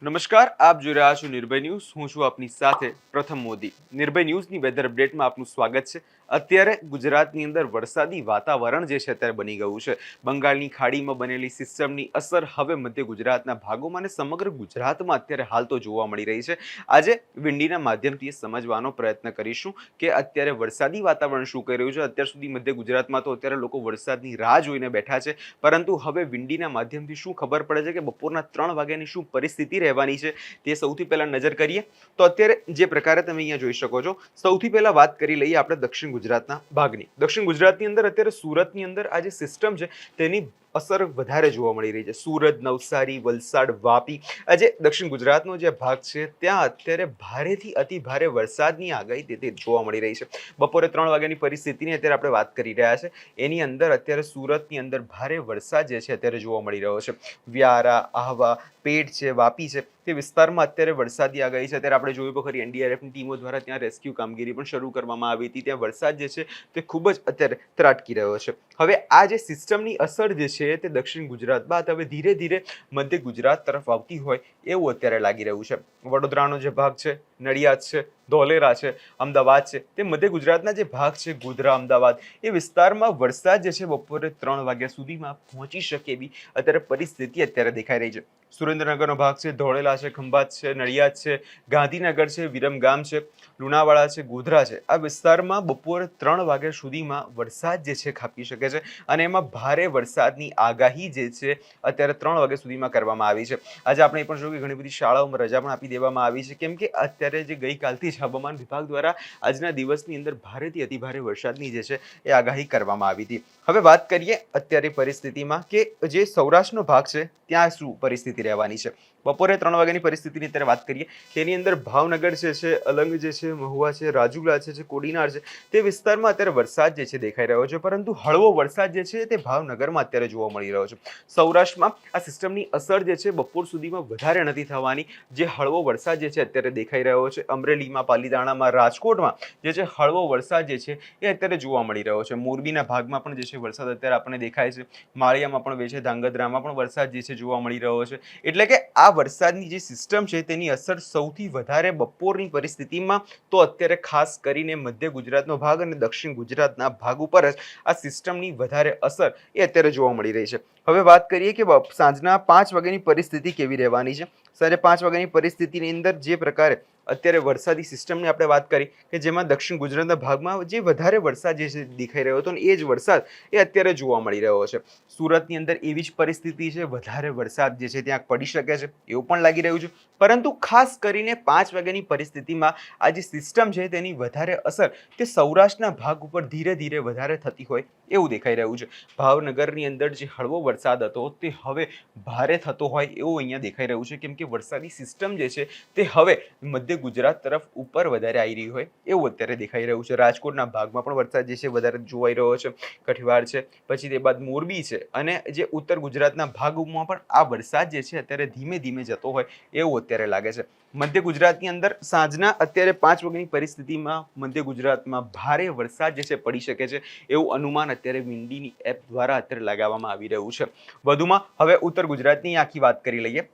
નમસ્કાર, આપ જોઈ રહ્યા છો નિર્ભય ન્યૂઝ. હું છું આપની સાથે પ્રથમ મોદી. નિર્ભય ન્યૂઝની વેધર અપડેટમાં આપનું સ્વાગત છે. અત્યારે ગુજરાતની અંદર વરસાદી વાતાવરણ જે છે અત્યારે બની ગયું છે. બંગાળની ખાડીમાં બનેલી સિસ્ટમની અસર હવે મધ્ય ગુજરાતના ભાગોમાં અને સમગ્ર ગુજરાતમાં અત્યારે હાલ તો જોવા મળી રહી છે. આજે વિંડીના માધ્યમથી સમજવાનો પ્રયત્ન કરીશું કે અત્યારે વરસાદી વાતાવરણ શું કહી રહ્યું છે. અત્યાર સુધી મધ્ય ગુજરાતમાં તો અત્યારે લોકો વરસાદની રાહ જોઈને બેઠા છે, પરંતુ હવે વિંડીના માધ્યમથી શું ખબર પડે છે કે બપોરના 3 વાગ્યાની શું પરિસ્થિતિ રહેવાની છે તે સૌથી પહેલા નજર કરીએ. તો અત્યારે જે પ્રકારે તમે અહીંયા જોઈ શકો છો, સૌથી પહેલા વાત કરી લઈએ આપણે દક્ષિણ ગુજરાતના ભાગની. દક્ષિણ ગુજરાતની અંદર અત્યારે સુરતની અંદર આ જે સિસ્ટમ છે તેની અસર વધારે જોવા મળી રહી છે. સુરત, નવસારી, વલસાડ, વાપી, આ જે દક્ષિણ ગુજરાતનો જે ભાગ છે ત્યાં અત્યારે ભારેથી અતિ ભારે વરસાદની આગાહી તે જોવા મળી રહી છે. બપોરે 3 વાગ્યાની પરિસ્થિતિની અત્યારે આપણે વાત કરી રહ્યા છે. એની અંદર અત્યારે સુરતની અંદર ભારે વરસાદ જે છે અત્યારે જોવા મળી રહ્યો છે. વ્યારા, આહવા, પેટ છે, વાપી છે, તે વિસ્તારમાં અત્યારે વરસાદની આગાહી છે. અત્યારે આપણે જોયું તો ખરી એનડીઆરએફની ટીમો દ્વારા ત્યાં રેસ્ક્યુ કામગીરી પણ શરૂ કરવામાં આવી હતી. ત્યાં વરસાદ જે છે તે ખૂબ જ અત્યારે ત્રાટકી રહ્યો છે. હવે આ જે સિસ્ટમની અસર જે છે તે દક્ષિણ ગુજરાત બાદ હવે ધીરે ધીરે મધ્ય ગુજરાત તરફ આવતી હોય એવું અત્યારે લાગી રહ્યું છે. વડોદરાનો જે ભાગ છે, નડિયાદ છે, ધોલેરા છે, અમદાવાદ છે, તે મધ્ય ગુજરાતના જે ભાગ છે ગોધરા, અમદાવાદ, એ વિસ્તારમાં વરસાદ જે છે બપોરે 3 વાગ્યા સુધીમાં પહોંચી શકે એવી અત્યારે પરિસ્થિતિ અત્યારે દેખાઈ રહી છે. સુરેન્દ્રનગરનો ભાગ છે, ધોળેલા છે, ખંભાત છે, નડિયાદ છે, ગાંધીનગર છે, વિરમગામ છે, લુણાવાડા છે, ગોધરા છે, આ વિસ્તારમાં બપોરે 3 વાગ્યા સુધીમાં વરસાદ જે છે ખાબકી શકે છે. અને એમાં ભારે વરસાદની આગાહી જે છે અત્યારે 3 વાગ્યા સુધીમાં કરવામાં આવી છે. આજે આપણે એ પણ જોયું કે ઘણી બધી શાળાઓમાં રજા પણ આપી દેવામાં આવી છે, કેમ કે અત્યારે જે ગઈકાલથી જ હવામાન વિભાગ દ્વારા આજના દિવસની અંદર ભારેથી અતિ ભારે વરસાદની જે છે એ આગાહી કરવામાં આવી હતી. હવે વાત કરીએ અત્યારે પરિસ્થિતિમાં કે જે સૌરાષ્ટ્રનો ભાગ છે ત્યાં શું પરિસ્થિતિ રહેવાની છે. બપોરે 3 વાગ્યાની પરિસ્થિતિની અત્યારે વાત કરીએ, તેની અંદર ભાવનગર જે છે, અલંગ જે છે, મહુવા છે, રાજુલા છે, કોડીનાર છે, તે વિસ્તારમાં અત્યારે વરસાદ જે છે દેખાઈ રહ્યો છે, પરંતુ હળવો વરસાદ જે છે તે ભાવનગરમાં અત્યારે જોવા મળી રહ્યો છે. સૌરાષ્ટ્રમાં આ સિસ્ટમની અસર જે છે બપોર સુધીમાં વધારે નથી થવાની. જે હળવો વરસાદ જે છે અત્યારે દેખાઈ રહ્યો છે, અમરેલીમાં, પાલીતાણામાં, રાજકોટમાં જે છે હળવો વરસાદ જે છે એ અત્યારે જોવા મળી રહ્યો છે. મોરબીના ભાગમાં પણ જે છે વરસાદ અત્યારે આપણને દેખાય છે. માળિયામાં પણ છે, ધાંગધ્રામાં પણ વરસાદ જે છે જોવા મળી રહ્યો છે. એટલે કે આ વરસાદની જે સિસ્ટમ છે તેની અસર સૌથી વધારે બપોરની પરિસ્થિતિમાં તો અત્યારે ખાસ કરીને મધ્ય ગુજરાતનો ભાગ અને દક્ષિણ ગુજરાતના ભાગ ઉપર જ આ સિસ્ટમની વધારે અસર એ અત્યારે જોવા મળી રહી છે. હવે વાત કરીએ કે સાંજના 5 વાગ્યાની પરિસ્થિતિ કેવી રહેવાની છે. સાંજે 5 વાગ્યાની પરિસ્થિતિની અંદર જે પ્રકારે અત્યારે વરસાદી સિસ્ટમની આપણે વાત કરી કે જેમાં દક્ષિણ ગુજરાતના ભાગમાં જે વધારે વરસાદ જે છે દેખાઈ રહ્યો હતો, અને એ જ વરસાદ એ અત્યારે જોવા મળી રહ્યો છે. સુરતની અંદર એવી જ પરિસ્થિતિ છે, વધારે વરસાદ જે છે ત્યાં પડી શકે છે એવું પણ લાગી રહ્યું છે. પરંતુ ખાસ કરીને 5 વાગ્યાની પરિસ્થિતિમાં આ જે સિસ્ટમ છે તેની વધારે અસર તે સૌરાષ્ટ્રના ભાગ ઉપર ધીરે ધીરે વધારે થતી હોય એવું દેખાઈ રહ્યું છે. ભાવનગરની અંદર જે હળવો વરસાદ હતો તે હવે ભારે થતો હોય એવું અહીંયા દેખાઈ રહ્યું છે, કેમ કે વરસાદી સિસ્ટમ જે છે તે હવે મધ્ય ગુજરાત તરફ ઉપર વધારે આવી રહી હોય એવું અત્યારે દેખાઈ રહ્યું છે. રાજકોટના ભાગમાં પણ વરસાદ જે છે વધારે જોવાઈ રહ્યો છે. કઠિયાવાડ છે, પછી તે બાદ મોરબી છે, અને જે ઉત્તર ગુજરાતના ભાગોમાં પણ આ વરસાદ જે છે અત્યારે ધીમે ધીમે જતો હોય એવું અત્યારે લાગે છે. મધ્ય ગુજરાતની અંદર સાંજના અત્યારે 5 વાગ્યાની પરિસ્થિતિમાં મધ્ય ગુજરાતમાં ભારે વરસાદ જે છે પડી શકે છે એવું અનુમાન અત્યારે વિંડીની એપ દ્વારા અત્યારે લગાવવામાં આવી રહ્યું છે. વધુમાં હવે ઉત્તર ગુજરાતની આખી વાત કરી લઈએ.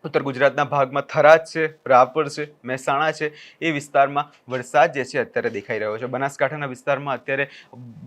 ઉત્તર ગુજરાતના ભાગમાં થરાદ છે, રાપર છે, મહેસાણા છે, એ વિસ્તારમાં વરસાદ જે છે અત્યારે દેખાઈ રહ્યો છે. બનાસકાંઠાના વિસ્તારમાં અત્યારે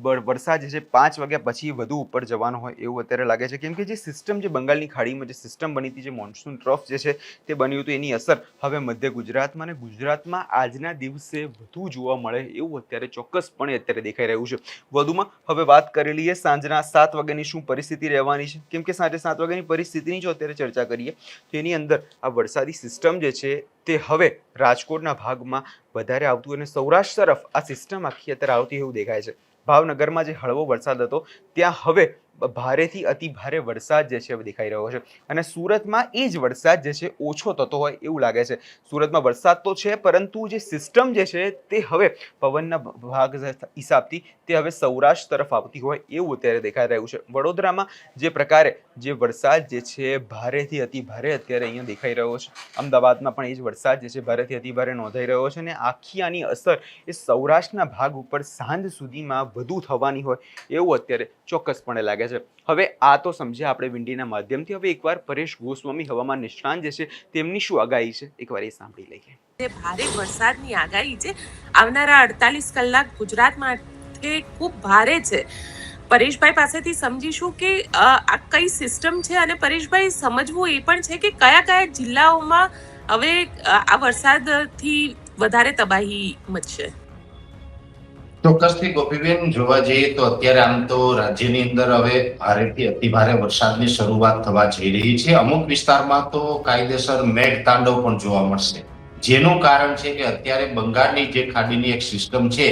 વરસાદ જે છે 5 વાગ્યા પછી વધુ ઉપર જવાનો હોય એવું અત્યારે લાગે છે, કેમ કે જે સિસ્ટમ જે બંગાળની ખાડીમાં જે સિસ્ટમ બની હતી, જે મોન્સૂન ટ્રફ જે છે તે બન્યું હતું, એની અસર હવે મધ્ય ગુજરાતમાં અને ગુજરાતમાં આજના દિવસે વધુ જોવા મળે એવું અત્યારે ચોક્કસપણે અત્યારે દેખાઈ રહ્યું છે. વધુમાં હવે વાત કરી લઈએ સાંજના 7 વાગ્યાની શું પરિસ્થિતિ રહેવાની છે, કેમ કે સાંજે 7 વાગ્યાની પરિસ્થિતિની જો અત્યારે ચર્ચા કરીએ તેની અંદર આ વરસાદી સિસ્ટમ જે છે તે હવે રાજકોટના ભાગમાં વધારે આવતું અને સૌરાષ્ટ્ર તરફ આ સિસ્ટમ આખી અત્યારે આવતી એવું દેખાય છે. ભાવનગરમાં જે હળવો વરસાદ હતો ત્યાં હવે ભારેથી અતિ ભારે વરસાદ જે છે દેખાઈ રહ્યો છે, અને સુરતમાં એ જ વરસાદ જે છે ઓછો થતો હોય એવું લાગે છે. સુરતમાં વરસાદ તો છે, પરંતુ જે સિસ્ટમ જે છે તે હવે પવનના ભાગ હિસાબથી તે હવે સૌરાષ્ટ્ર તરફ આવતી હોય એવું અત્યારે દેખાઈ રહ્યું છે. વડોદરામાં જે પ્રકારે જે વરસાદ જે છે ભારેથી અતિ ભારે અત્યારે અહીંયા દેખાઈ રહ્યો છે. અમદાવાદમાં પણ એ જ વરસાદ જે છે ભારેથી અતિ ભારે નોંધાઈ રહ્યો છે, અને આખી આની અસર એ સૌરાષ્ટ્રના ભાગ ઉપર સાંજ સુધીમાં વધુ થવાની હોય એવું અત્યારે ચોક્કસપણે લાગે શકે છે. હવે આ તો સમજ્યા આપણે વિંડીના માધ્યમથી. હવે એકવાર પરેશ ગોસ્વામી હવામાન નિષ્ણાંત જે છે તેમની શું આગાહી છે એકવાર એ સાંભળી લઈએ. ભારે વરસાદની આગાહી છે આવનારા 48 કલાક ગુજરાત માટે ખૂબ ભારે છે. પરેશભાઈ પાસેથી સમજીશું કે આ કઈ સિસ્ટમ છે અને પરેશભાઈ સમજવું એ પણ છે કે કયા કયા જિલ્લાઓમાં હવે આ વરસાદથી વધારે તબાહી મચશે. ચોક્કસથી ગોપીબેન, જોવા જઈએ તો અત્યારે આમ તો રાજ્યની અંદર હવે ભારેથી અતિ ભારે વરસાદની શરૂઆત થવા જઈ રહી છે. અમુક વિસ્તારમાં તો કાયદેસર મેઘતાંડવ પણ જોવા મળશે, જેનું કારણ છે કે અત્યારે બંગાળની જે ખાડીની એક સિસ્ટમ છે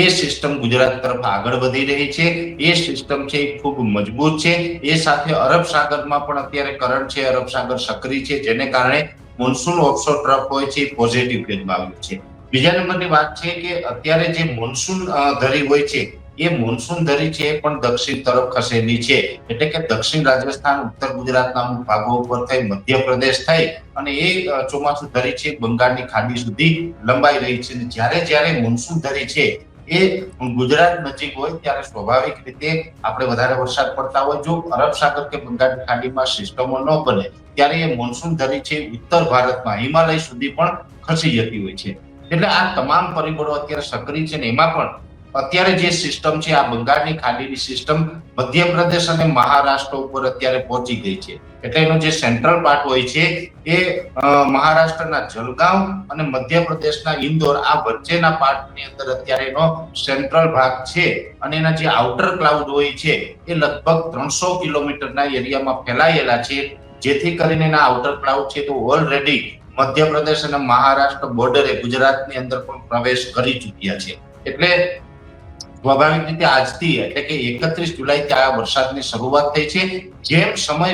એ સિસ્ટમ ગુજરાત તરફ આગળ વધી રહી છે. એ સિસ્ટમ છે એ ખૂબ મજબૂત છે. એ સાથે અરબ સાગરમાં પણ અત્યારે કરંટ છે, અરબ સાગર સક્રિય છે, જેને કારણે મોન્સૂન ઓફશોર ટ્રફ હોય છે એ પોઝિટિવ ફેઝમાં આવ્યું છે. બીજા નંબરની વાત છે કે અત્યારે જે મોન્સૂન ધરી હોય છે એ મોન્સૂન ધરી છે એ પણ દક્ષિણ તરફ ખસેલી છે. એટલે કે દક્ષિણ રાજસ્થાન, ઉત્તર ગુજરાતના અમુક ભાગો ઉપર થઈ મધ્યપ્રદેશ થઈ અને એ ચોમાસું ધરી છે બંગાળની ખાડી સુધી લંબાઈ રહી છે. જ્યારે મોન્સૂન ધરી છે એ ગુજરાત નજીક હોય ત્યારે સ્વાભાવિક રીતે આપણે વધારે વરસાદ પડતા હોય. જો અરબ સાગર કે બંગાળની ખાડીમાં સિસ્ટમો ન બને ત્યારે એ મોન્સૂન ધરી છે ઉત્તર ભારતમાં હિમાલય સુધી પણ ખસી જતી હોય છે. એટલે આ તમામ પરિબળો અત્યારે સક્રિય છે ને એમાં પણ અત્યારે જે સિસ્ટમ છે આ બંગાળની ખાડીની સિસ્ટમ મધ્યપ્રદેશ અને મહારાષ્ટ્ર ઉપર અત્યારે પહોંચી ગઈ છે. એટલે એનો જે સેન્ટ્રલ પાર્ટ હોય છે એ મહારાષ્ટ્રના જલગાંવ અને મધ્યપ્રદેશના ઇન્દોર આ વચ્ચેના પાર્ટની અંદર અત્યારે એનો સેન્ટ્રલ ભાગ છે. અને એના જે આઉટર ક્લાઉડ હોય છે એ લગભગ 300 કિલોમીટરના એરિયામાં ફેલાયેલા છે, જેથી કરીને એના આઉટર ક્લાઉડ છે તો ઓલરેડી મધ્યપ્રદેશ અને મહારાષ્ટ્ર બોર્ડરે ગુજરાતની અંદર પણ પ્રવેશ કરી ચૂક્યા છે. એટલે સ્વાભાવિક રીતે આજથી એટલે કે 31 જુલાઈથી આ વરસાદની શરૂઆત થઈ છે. જેમ સમય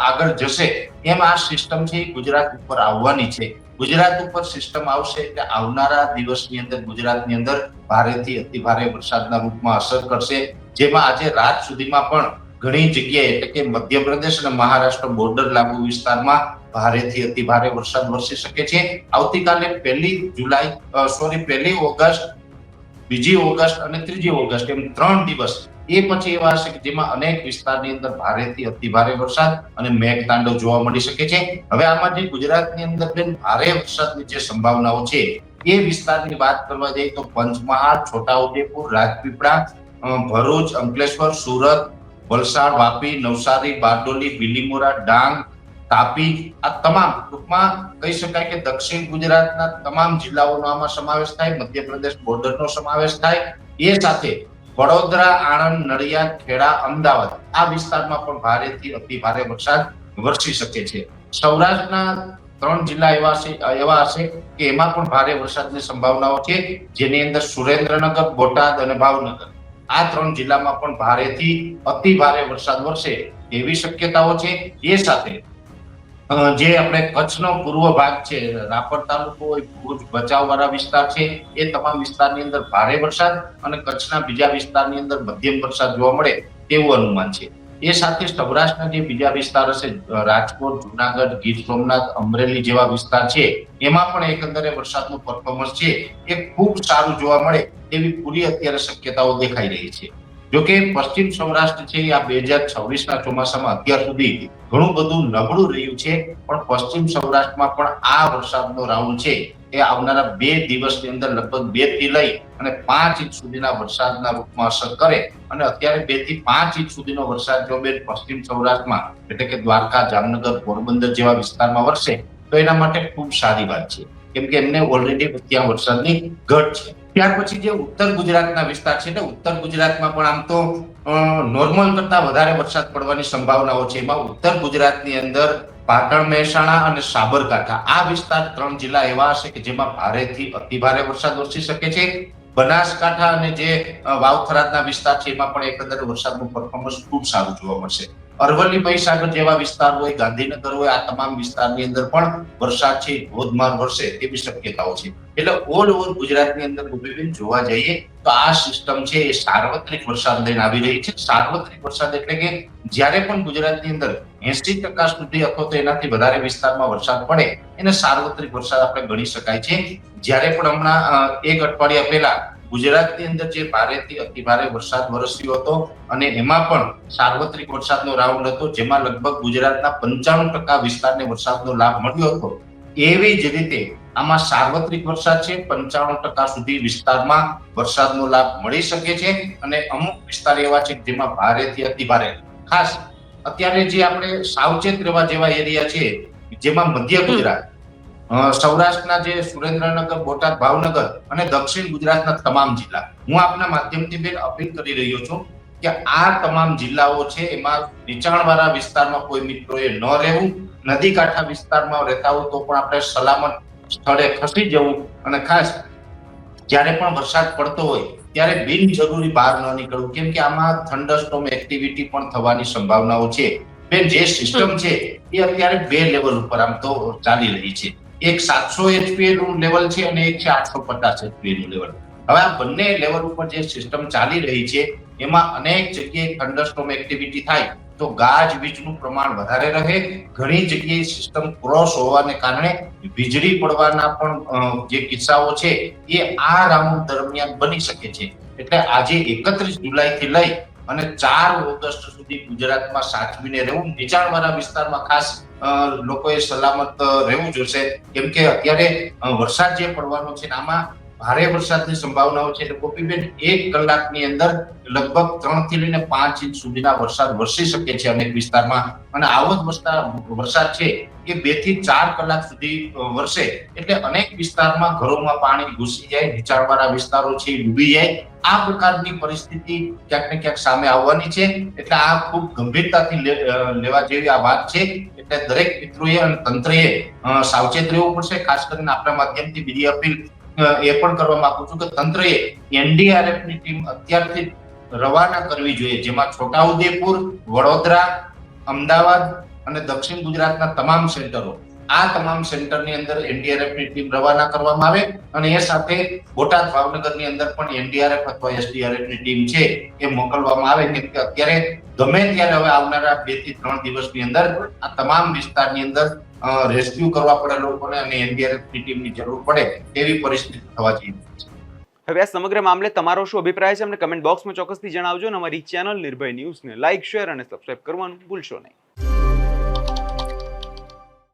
આગળ જશે એમ આ સિસ્ટમ છે ગુજરાત ઉપર આવવાની છે. ગુજરાત ઉપર સિસ્ટમ આવશે એટલે આવનારા દિવસની અંદર ગુજરાતની અંદર ભારેથી અતિ ભારે વરસાદના રૂપમાં અસર કરશે. જેમાં આજે રાત સુધીમાં પણ ઘણી જગ્યાએ એટલે કે મધ્યપ્રદેશ અને મહારાષ્ટ્ર બોર્ડર લાગુ વિસ્તારમાં ભારેથી અતિ ભારે વરસાદ વરસી શકે છે. આવતીકાલે 1 ઓગસ્ટ, 2 ઓગસ્ટ અને 3 ઓગસ્ટ એમ 3 દિવસ એ પછી એવા હશે કે જેમાં અનેક વિસ્તારની અંદર ભારેથી અતિ ભારે વરસાદ અને મેઘતાંડવ જોવા મળી શકે છે. હવે આમાં જે ગુજરાતની અંદર ભારે વરસાદની જે સંભાવનાઓ છે એ વિસ્તારની વાત કરવા જઈએ તો પંચમહાલ, છોટાઉદેપુર, રાજપીપળા, ભરૂચ, અંકલેશ્વર, સુરત, વલસાડ, વાપી, નવસારી, બારડોલી, બિલીમોરા, ડાંગ, તાપી આ તમામ ટૂંકમાં કહી શકાય કે દક્ષિણ ગુજરાતના તમામ જિલ્લાઓનો આમાં સમાવેશ થાય. મધ્યપ્રદેશ બોર્ડરનો સમાવેશ થાય. એ સાથે વડોદરા, આણંદ, નડિયાદ, ખેડા, અમદાવાદ આ વિસ્તારમાં પણ ભારેથી અતિ ભારે વરસાદ વરસી શકે છે. સૌરાષ્ટ્રના 3 જિલ્લા એવા હશે કે એમાં પણ ભારે વરસાદની સંભાવનાઓ છે, જેની અંદર સુરેન્દ્રનગર, બોટાદ અને ભાવનગર આ 3 જિલ્લામાં પણ ભારેથી અતિ ભારે વરસાદ વરસે એવી શક્યતાઓ છે. એ સાથે જે આપણે કચ્છનો પૂર્વ ભાગ છે, રાપર તાલુકો હોય, ભુજ, ભચાઉ વાળા વિસ્તાર છે એ તમામ વિસ્તારની અંદર ભારે વરસાદ અને કચ્છના બીજા વિસ્તારની અંદર મધ્યમ વરસાદ જોવા મળે તેવું અનુમાન છે. એ સાથે સૌરાષ્ટ્રના જે બીજા વિસ્તાર હશે રાજકોટ, જુનાગઢ, ગીર સોમનાથ, અમરેલી જેવા વિસ્તાર છે એમાં પણ એકંદરે વરસાદનું પરફોર્મન્સ છે એ ખૂબ સારું જોવા મળે એવી પૂરી અત્યારે શક્યતાઓ દેખાઈ રહી છે. જોકે પશ્ચિમ સૌરાષ્ટ્ર છે આ 2026ના ચોમાસામાં અત્યાર સુધી ઘણું બધું નબળું રહ્યું છે, પણ પશ્ચિમ સૌરાષ્ટ્રમાં પણ આ વરસાદનો રાઉન્ડ છે એ આવનારા 2 દિવસની અંદર લગભગ 2 થી લઈ અને 5 ઇંચ સુધીના વરસાદના રૂપમાં અસર કરે. અને અત્યારે 2 થી 5 ઇંચ સુધીનો વરસાદ જો પશ્ચિમ સૌરાષ્ટ્રમાં એટલે કે દ્વારકા, જામનગર, પોરબંદર જેવા વિસ્તારમાં વરસે તો એના માટે ખૂબ સારી વાત છે, કેમ કે એમને ઓલરેડી ત્યાં વરસાદની ઘટ છે. ત્યાર પછી જે ઉત્તર ગુજરાતના વિસ્તાર છે, ઉત્તર ગુજરાતમાં પણ આમ તો નોર્મલ કરતા વધારે વરસાદ પડવાની સંભાવનાઓ છે. એમાં ઉત્તર ગુજરાતની અંદર પાટણ, મહેસાણા અને સાબરકાંઠા આ વિસ્તાર 3 જિલ્લા એવા હશે કે જેમાં ભારેથી અતિ ભારે વરસાદ વરસી શકે છે. બનાસકાંઠા અને જે વાવ-થરાદના વિસ્તાર છે એમાં પણ એકંદરે વરસાદનું પરફોર્મન્સ ખૂબ સારું જોવા મળશે. અરવલ્લી, મહીસાગર જેવા વિસ્તાર હોય, ગાંધીનગર હોય આ તમામ વિસ્તારની અંદર પણ વરસાદ છે ધોધમાર વરસે તેવી શક્યતાઓ છે. એટલે ઓલ ઓવર ગુજરાતની અંદર જોવા જઈએ તો આ સિસ્ટમ છે એ સાર્વત્રિક વરસાદ લઈને આવી રહી છે. સાર્વત્રિક વરસાદ એટલે કે જ્યારે પણ ગુજરાતની અંદર 80% સુધી અથવા તો એનાથી વધારે વિસ્તારમાં વરસાદ પડે એને સાર્વત્રિક વરસાદ આપણે ગણી શકાય છે. જ્યારે પણ હમણાં 1 અઠવાડિયા પહેલા ગુજરાતની અંદર જે ભારેથી અતિ ભારે વરસાદ વરસ્યો હતો અને એમાં પણ સાર્વત્રિક વરસાદનો રાઉન્ડ હતો, જેમાં લગભગ ગુજરાતના 95% વિસ્તારને વરસાદનો લાભ મળ્યો હતો. એવી જ રીતે આમાં સાર્વત્રિક વરસાદ છે, 95% સુધી વિસ્તારમાં વરસાદનો લાભ મળી શકે છે અને અમુક વિસ્તાર એવા છે જેમાં ભારેથી અતિ ભારે. ખાસ અત્યારે જે આપણે સાવચેત રહેવા જેવા એરિયા છે, જેમાં મધ્ય ગુજરાત, સૌરાષ્ટ્રના જે સુરેન્દ્રનગર, બોટાદ, ભાવનગર અને દક્ષિણ ગુજરાતના તમામ જિલ્લા, હું આપના માધ્યમથી બેન અપીલ કરી રહ્યો છું કે આ તમામ જિલ્લાઓ છે એમાં નીચાણવાળા વિસ્તારમાં કોઈ મિત્રોએ ન રહેવું. નદી કાંઠા વિસ્તારમાં રહેતા હોય તો પણ આપણે સલામત સ્થળે ખસી જવું અને ખાસ જ્યારે પણ વરસાદ પડતો હોય ત્યારે બિનજરૂરી બહાર ન નીકળવું, કેમ કે આમાં થંડરસ્ટોર્મ એક્ટિવિટી પણ થવાની સંભાવનાઓ છે. બેન, જે સિસ્ટમ છે એ અત્યારે 2 લેવલ ઉપર આમ તો ચાલી રહી છે. એક 700 એચપીએ નું લેવલ છે અને એક છે 850 એચપીએ નું લેવલ. હવે આ બંને લેવલ ઉપર જે સિસ્ટમ ચાલી રહી છે એમાં અનેક જગ્યાએ થંડરસ્ટોર્મ એક્ટિવિટી થાય તો ગાજવીજનું પ્રમાણ વધારે રહે. ઘણી જગ્યાએ સિસ્ટમ ક્રોસ હોવાને કારણે વીજળી પડવાના પણ જે કિસ્સાઓ છે એ આ રાઉન્ડ દરમિયાન બની શકે છે. એટલે આજે 31 જુલાઈથી લઈ અને 4 ઓગસ્ટ સુધી ગુજરાતમાં સાચવીને રહેવું. નીચાણવાળા વિસ્તારમાં ખાસ લોકોએ સલામત રહેવું જોશે, કેમ કે અત્યારે વરસાદ જે પડવાનો છે આમાં ભારે વરસાદની સંભાવનાઓ છે. એટલે ગોપીબેન, 1 કલાકની અંદર લગભગ 3 થી લઈને 5 ઇંચ સુધીના વરસાદ વરસી શકે છે અનેક વિસ્તારમાં અને આવો જ વરસાદ છે એ 2 થી 4 કલાક સુધી વરસે એટલે અનેક વિસ્તારમાં ઘરોમાં પાણી ઘૂસી જાય, નીચાણવાળા વિસ્તારો છે એ ડૂબી જાય. આ પ્રકારની પરિસ્થિતિ ક્યાંક ને ક્યાંક સામે આવવાની છે. એટલે આ ખૂબ ગંભીરતાથી લેવા જેવી આ વાત છે. એટલે દરેક મિત્રોએ અને તંત્રએ સાવચેત રહેવું પડશે. ખાસ કરીને આપણા માધ્યમથી બીજી અપીલ એ પણ કરવા માંગુ છું કે તંત્રએ NDRF ની ટીમ અત્યારથી રવાના કરવી જોઈએ, જેમાં છોટાઉદેપુર, વડોદરા, અમદાવાદ અને દક્ષિણ ગુજરાતના તમામ સેન્ટરો, આ તમામ સેન્ટરની અંદર NDRF ની ટીમ રવાના કરવામાં આવે અને એ સાથે બોટાદ, ભાવનગરની અંદર પણ NDRF અથવા SDRF ની ટીમ છે એ મોકલવામાં આવે, કેમ કે અત્યારે ગમે ત્યારે હવે આવનારા 2 થી 3 દિવસની અંદર આ તમામ વિસ્તારની અંદર રેસ્ક્યુ કરવા પડે લોકોને અને NDRF ની ટીમની જરૂર પડે એવી પરિસ્થિતિ થવા જઈ રહી છે. હવે આ સમગ્ર મામલે તમારો શું અભિપ્રાય છે અમને કમેન્ટ બોક્સમાં ચોક્કસથી જણાવજો અને અમારી ચેનલ નિર્ભય ન્યૂઝને લાઇક, શેર અને સબસ્ક્રાઇબ કરવાનું ભૂલશો નહીં.